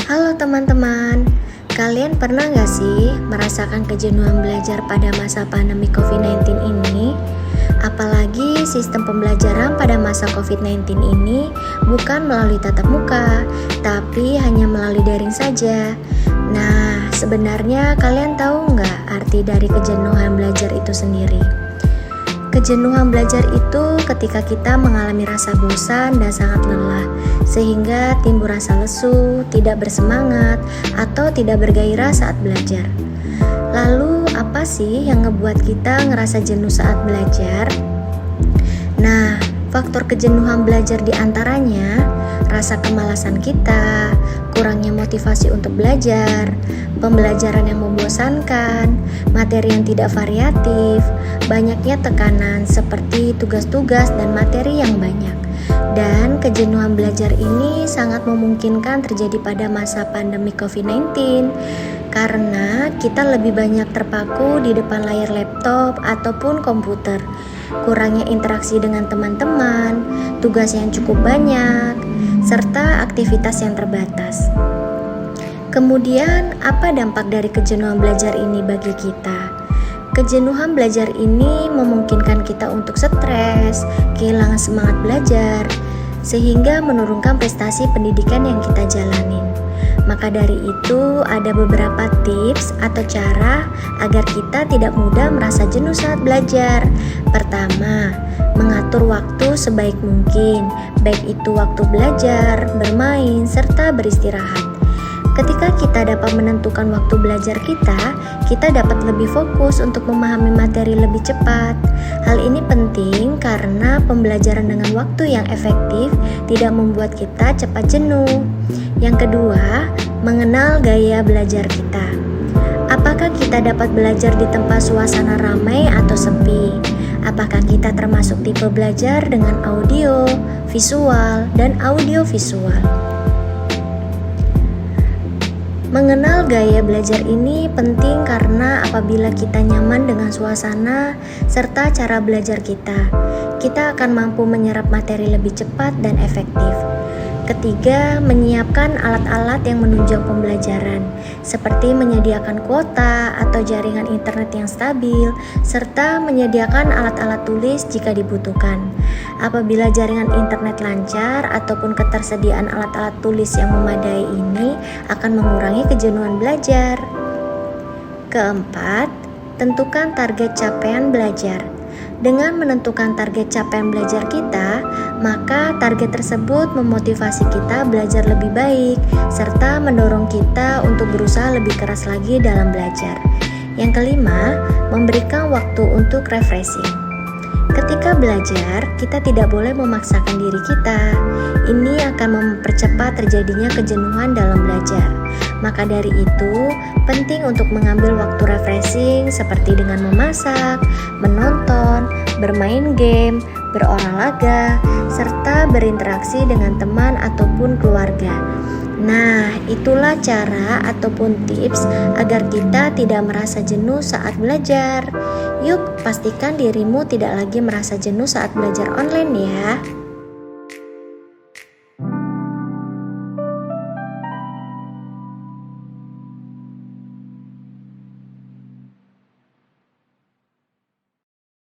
Halo teman-teman, kalian pernah gak sih merasakan kejenuhan belajar pada masa pandemi COVID-19 ini? Apalagi sistem pembelajaran pada masa COVID-19 ini bukan melalui tatap muka, tapi hanya melalui daring saja. Nah, sebenarnya kalian tahu nggak arti dari kejenuhan belajar itu sendiri? Kejenuhan belajar itu ketika kita mengalami rasa bosan dan sangat lelah, sehingga timbul rasa lesu, tidak bersemangat, atau tidak bergairah saat belajar. Lalu, apa sih yang ngebuat kita ngerasa jenuh saat belajar? Nah, faktor kejenuhan belajar diantaranya rasa kemalasan kita, kurangnya motivasi untuk belajar, pembelajaran yang membosankan, materi yang tidak variatif, banyaknya tekanan seperti tugas-tugas dan materi yang banyak. Dan kejenuhan belajar ini sangat memungkinkan terjadi pada masa pandemi COVID-19 karena kita lebih banyak terpaku di depan layar laptop ataupun komputer. Kurangnya interaksi dengan teman-teman, tugas yang cukup banyak, serta aktivitas yang terbatas. Kemudian, apa dampak dari kejenuhan belajar ini bagi kita? Kejenuhan belajar ini memungkinkan kita untuk stres, kehilangan semangat belajar, sehingga menurunkan prestasi pendidikan yang kita jalanin. Maka dari itu, ada beberapa tips atau cara agar kita tidak mudah merasa jenuh saat belajar. Pertama, mengatur waktu sebaik mungkin, baik itu waktu belajar, bermain, serta beristirahat. Ketika kita dapat menentukan waktu belajar kita dapat lebih fokus untuk memahami materi lebih cepat. Hal ini penting karena pembelajaran dengan waktu yang efektif tidak membuat kita cepat jenuh. Yang kedua, mengenal gaya belajar kita. Apakah kita dapat belajar di tempat suasana ramai atau sepi? Apakah kita termasuk tipe belajar dengan audio, visual, dan audio visual? Mengenal gaya belajar ini penting karena apabila kita nyaman dengan suasana serta cara belajar kita akan mampu menyerap materi lebih cepat dan efektif. Ketiga, menyiapkan alat-alat yang menunjang pembelajaran, seperti menyediakan kuota atau jaringan internet yang stabil, serta menyediakan alat-alat tulis jika dibutuhkan. Apabila jaringan internet lancar ataupun ketersediaan alat-alat tulis yang memadai ini akan mengurangi kejenuhan belajar. Keempat, tentukan target capaian belajar. Dengan menentukan target capaian belajar kita, maka target tersebut memotivasi kita belajar lebih baik, serta mendorong kita untuk berusaha lebih keras lagi dalam belajar. Yang kelima, memberikan waktu untuk refreshing. Ketika belajar, kita tidak boleh memaksakan diri kita. Ini akan mempercepat terjadinya kejenuhan dalam belajar. Maka dari itu, penting untuk mengambil waktu refreshing seperti dengan memasak, menonton, bermain game, berolahraga, serta berinteraksi dengan teman ataupun keluarga. Nah, itulah cara ataupun tips agar kita tidak merasa jenuh saat belajar. Yuk, pastikan dirimu tidak lagi merasa jenuh saat belajar online ya.